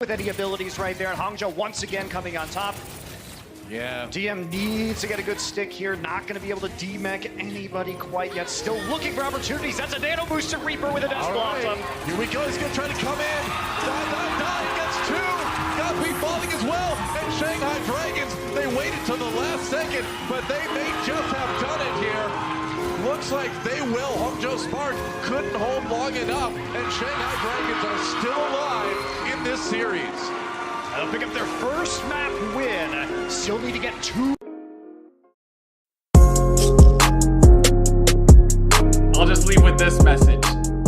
with any abilities right there. And Hangzhou once again coming on top. Yeah. DM needs to get a good stick here. Not going to be able to D-mech anybody quite yet. Still looking for opportunities. That's a nano boosted Reaper with a Death Blossom. Here we go. He's going to try to come in. Die gets two. Got be falling as well. And Shanghai Dragons, they waited till the last second, but they may just have done it here. Looks like they will. Hangzhou Spark couldn't hold long enough, and Shanghai Dragons are still alive in this series. They'll pick up their first map win. Still need to get two. I'll just leave with this message.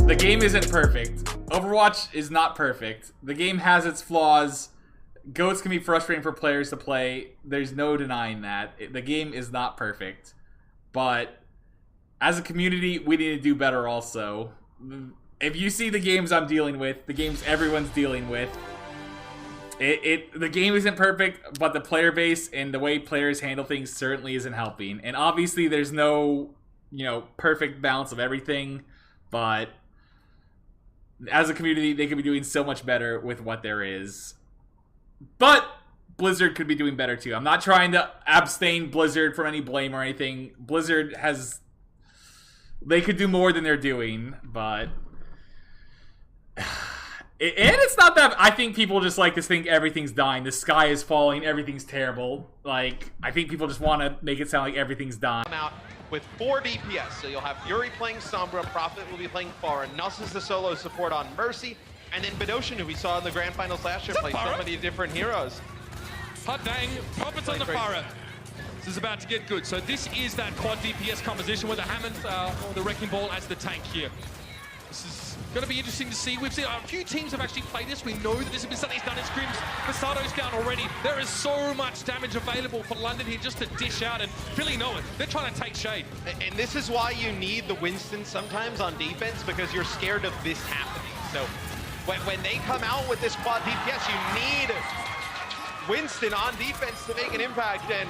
The game isn't perfect. Overwatch is not perfect. The game has its flaws. GOATs can be frustrating for players to play. There's no denying that. The game is not perfect. But as a community, we need to do better also. If you see the games I'm dealing with, the games everyone's dealing with, the game isn't perfect, but the player base and the way players handle things certainly isn't helping. And obviously there's no, perfect balance of everything, but as a community, they could be doing so much better with what there is. But Blizzard could be doing better too. I'm not trying to abstain Blizzard from any blame or anything. Blizzard they could do more than they're doing, but and it's not that. I think people just like to think everything's dying. The sky is falling. Everything's terrible. Like, I think people just want to make it sound like everything's dying. Out with 4 DPS, so you'll have Yuri playing Sombra, Prophet will be playing Pharah, Nuss is the solo support on Mercy, and then Bedosian, who we saw in the Grand Finals last year, play so many different heroes. Hot dang, Prophet's on the Pharah. This is about to get good. So this is that quad DPS composition with the Hammond or the Wrecking Ball as the tank here. This is going to be interesting to see. We've seen a few teams have actually played this. We know that this has been something he's done in scrims. Masato's down already. There is so much damage available for London here just to dish out, and Philly know it. They're trying to take shade. And this is why you need the Winston sometimes on defense, because you're scared of this happening. So when they come out with this quad DPS, you need Winston on defense to make an impact, and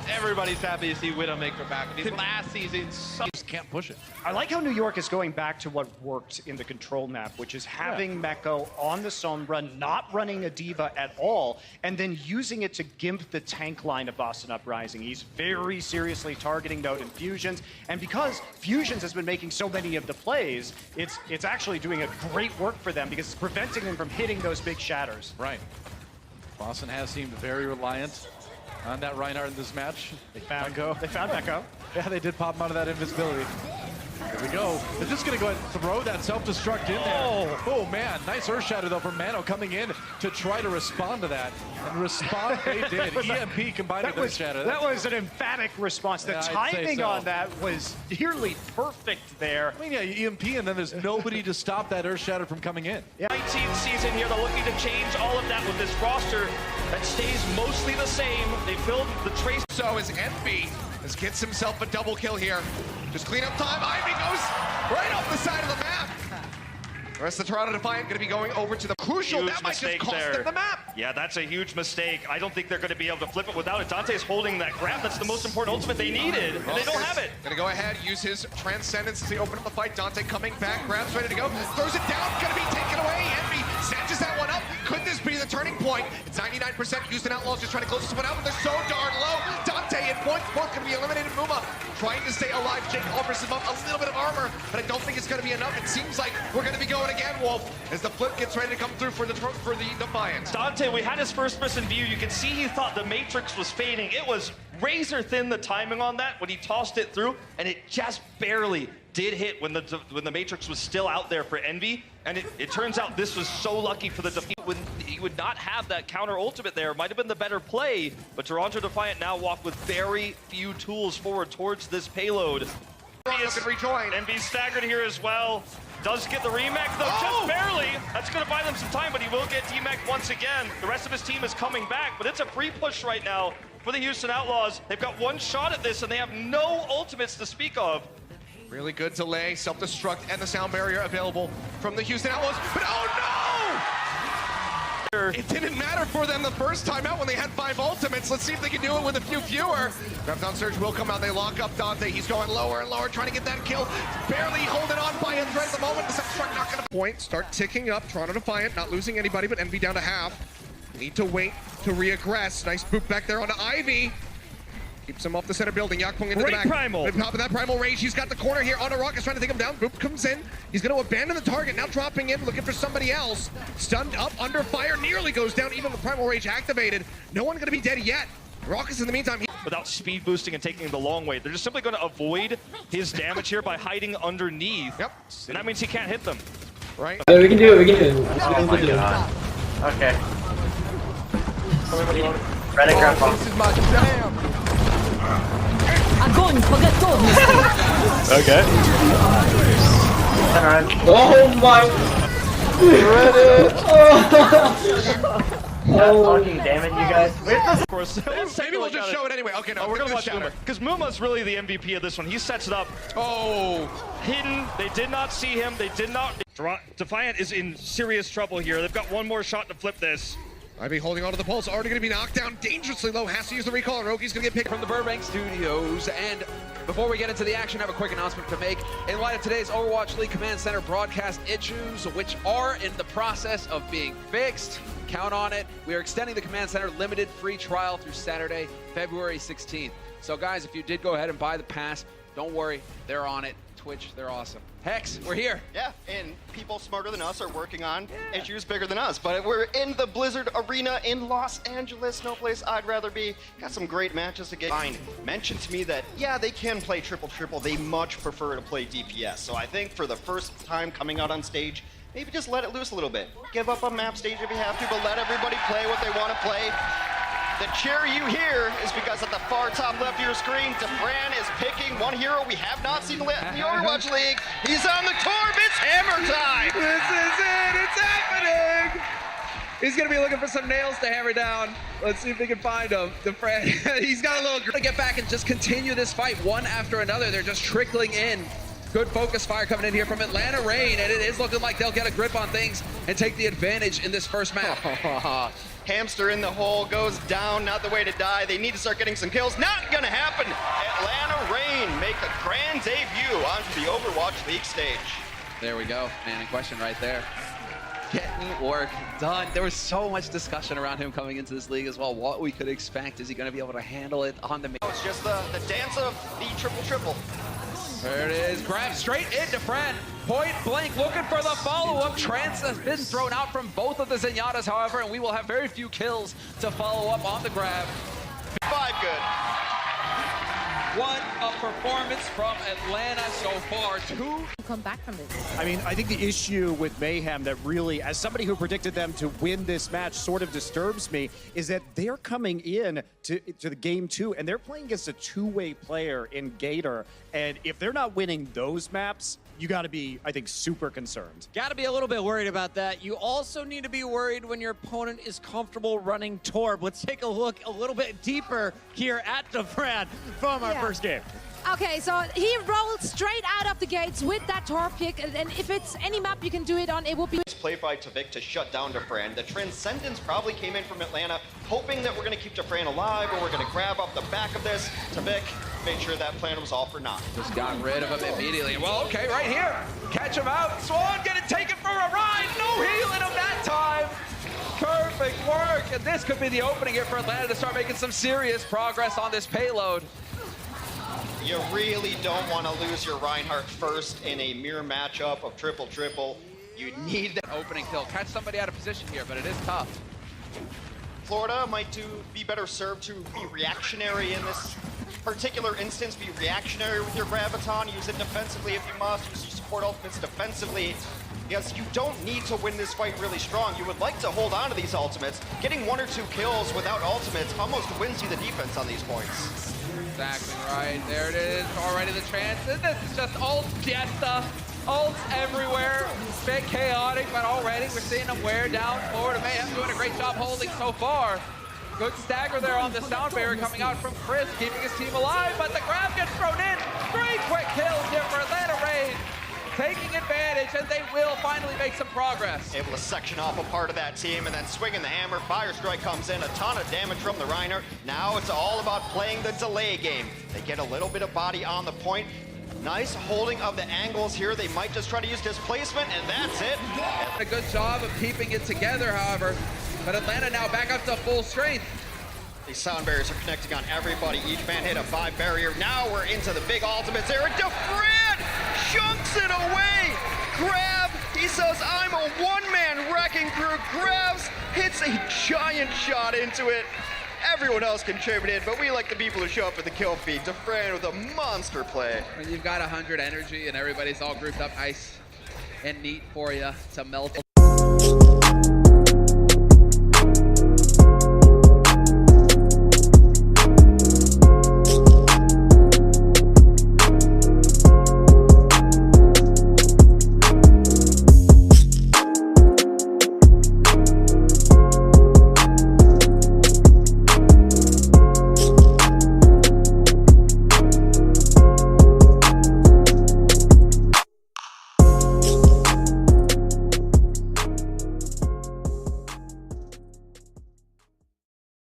everybody's happy to see Widowmaker back. His last season, Just can't push it. I like how New York is going back to what worked in the control map, which is having Meko on the Sombra, not running a Diva at all, and then using it to gimp the tank line of Boston Uprising. He's very seriously targeting Node and Fusions, and because Fusions has been making so many of the plays, it's actually doing a great work for them because it's preventing them from hitting those big shatters. Right. Boston has seemed very reliant on that Reinhardt in this match. They found Meko. Yeah, they did pop him out of that invisibility. Here we go. They're just going to go ahead and throw that self-destruct in there. Oh, man. Nice Earth Shatter, though, from Mano coming in to try to respond to that. And respond they did. EMP combined with Earth Shatter. That was an emphatic response. The timing on that was nearly perfect there. I mean, yeah, EMP, and then there's nobody to stop that Earth Shatter from coming in. Yeah. 19th season here. They're looking to change all of that with this roster that stays mostly the same. They filled the trace. So is Envy. Gets himself a double kill here. Just clean up time. Ivy goes right off the side of the map. The rest of the Toronto Defiant going to be going over to the crucial. Huge that might just cost there. them the map. Yeah, that's a huge mistake. I don't think they're going to be able to flip it without it. Dante's holding that grab. That's the most important ultimate they needed, and they don't have it. Going to go ahead, use his Transcendence to open up the fight. Dante coming back, grabs ready to go. Throws it down, going to be taken away. Envy snatches that one up. Could this be the turning point? It's 99%. Houston Outlaws just trying to close this one out, but they're so darn low. Dante in point. Both going to be eliminated. Muma trying to stay alive. Jake offers him up a little bit of armor, but I don't think it's going to be enough. It seems like we're going to be going again, Wolf, as the flip gets ready to come through for the Defiant. Dante, we had his first miss in view. You can see he thought the Matrix was fading. It was razor thin, the timing on that when he tossed it through, and it just barely did hit when the Matrix was still out there for Envy. And it turns out this was so lucky for the Defiant. He would not have that counter ultimate there. Might have been the better play, but Toronto Defiant now walk with very few tools forward towards this payload. Envy's staggered here as well. Does get the remake though, just barely. That's gonna buy them some time, but he will get D-Mech once again. The rest of his team is coming back, but it's a free push right now for the Houston Outlaws. They've got one shot at this, and they have no ultimates to speak of. Really good delay, self-destruct, and the sound barrier available from the Houston Outlaws. But oh no! It didn't matter for them the first time out when they had 5 ultimates. Let's see if they can do it with a few fewer. Graviton Surge will come out. They lock up Dante. He's going lower and lower, trying to get that kill. Barely holding on by a thread at the moment. The second strike not going to point. Start ticking up. Toronto Defiant, not losing anybody, but Envy down to half. Need to wait to reaggress. Nice boot back there onto Ivy. Keeps him off the center building. Yakpung into the back. Primal. At the top of that Primal Rage, he's got the corner here. On a Rock is trying to take him down. Boop comes in. He's going to abandon the target. Now dropping in, looking for somebody else. Stunned up, under fire, nearly goes down. Even with Primal Rage activated. No one going to be dead yet. Raucus in the meantime. Without speed boosting and taking the long way. They're just simply going to avoid his damage here by hiding underneath. Yep. And that means he can't hit them. Right. Yeah, we can do it, we can do it. Oh my god. Okay. Reddit grandpa. This is my jam. Огонь по готовности! Okay. Oh my! Fucking damn it, you guys. Of course. Maybe we'll just show it anyway. Okay, no, we're going to watch shatter. Muma. Because Muma's really the MVP of this one. He sets it up. Oh. Hidden. They did not see him. They did not. Defiant is in serious trouble here. They've got one more shot to flip this. Ivy holding onto the pulse, already going to be knocked down dangerously low. Has to use the recall, and Roki's going to get picked from the Burbank Studios. And before we get into the action, I have a quick announcement to make. In light of today's Overwatch League Command Center broadcast issues, which are in the process of being fixed, count on it. We are extending the Command Center limited free trial through Saturday, February 16th. So guys, if you did go ahead and buy the pass, don't worry, they're on it. Twitch, they're awesome. Hex, we're here. Yeah, and people smarter than us are working on issues bigger than us. But we're in the Blizzard Arena in Los Angeles, no place I'd rather be. Got some great matches to get. Fine. Mentioned to me that, yeah, they can play triple-triple. They much prefer to play DPS. So I think for the first time coming out on stage, maybe just let it loose a little bit. Give up on map stage if you have to, but let everybody play what they want to play. The cheer you hear is because at the far top left of your screen, Defran is picking one hero we have not seen in the Overwatch League. He's on the Torb. It's hammer time. This is it. It's happening. He's going to be looking for some nails to hammer down. Let's see if we can find him. Defran, he's got a little to get back and just continue this fight one after another. They're just trickling in. Good focus fire coming in here from Atlanta Reign, and it is looking like they'll get a grip on things and take the advantage in this first map. Hamster in the hole goes down, not the way to die. They need to start getting some kills. Not gonna happen. Atlanta Reign make a grand debut onto the Overwatch League stage. There we go, man in question right there. Getting work done. There was so much discussion around him coming into this league as well. What we could expect, is he gonna be able to handle it on the main? It's just the dance of the triple-triple. There it is, grab straight into Fran. Point blank, looking for the follow-up. Trance has been thrown out from both of the Zenyatas, however, and we will have very few kills to follow up on the grab. 5 good. What a performance from Atlanta so far. 2. Come back from this. I mean, I think the issue with Mayhem that really, as somebody who predicted them to win this match, sort of disturbs me, is that they're coming in to the game 2, and they're playing against a two-way player in Gator. And if they're not winning those maps, you got to be, I think, super concerned. Got to be a little bit worried about that. You also need to be worried when your opponent is comfortable running Torb. Let's take a look a little bit deeper here at Defran from our first game. Okay, so he rolled straight out of the gates with that Torb pick, and if it's any map you can do it on, it will be... Play by Tavik to shut down Defran. The Transcendence probably came in from Atlanta, hoping that we're going to keep Defran alive, or we're going to grab off the back of this. Tavik made sure that plan was all for naught. Just got rid of him immediately. Well, okay, right here. Catch him out. Swan getting taken for a ride. No healing him that time. Perfect work. And this could be the opening here for Atlanta to start making some serious progress on this payload. You really don't want to lose your Reinhardt first in a mirror matchup of triple-triple. You need that opening kill. Catch somebody out of position here, but it is tough. Florida might be better served to be reactionary in this particular instance. Be reactionary with your Graviton. Use it defensively if you must. Use your support ultimates defensively. Yes, you don't need to win this fight really strong. You would like to hold on to these ultimates. Getting 1 or 2 kills without ultimates almost wins you the defense on these points. Exactly right. There it is. Already the trance. And this is just ult fiesta. Ults everywhere. Bit chaotic, but already we're seeing them wear down. Florida Mayhem doing a great job holding so far. Good stagger there on the sound barrier coming out from Chris, keeping his team alive, but the grab gets thrown in. 3 quick kills here for Atlanta Reign. taking advantage, and they will finally make some progress. Able to section off a part of that team and then swinging the hammer. Fire Strike comes in, a ton of damage from the Reiner. Now it's all about playing the delay game. They get a little bit of body on the point. Nice holding of the angles here. They might just try to use displacement, and that's it. A good job of keeping it together, however. But Atlanta now back up to full strength. These sound barriers are connecting on everybody. Each man hit a 5 barrier. Now we're into the big ultimates here. DeFran chunks it away. Grab, he says, I'm a one-man wrecking crew. Grabs, hits a giant shot into it. Everyone else contributed, but we like the people who show up for the kill feed. DeFran with a monster play. When you've got 100 energy and everybody's all grouped up nice and neat for you to melt.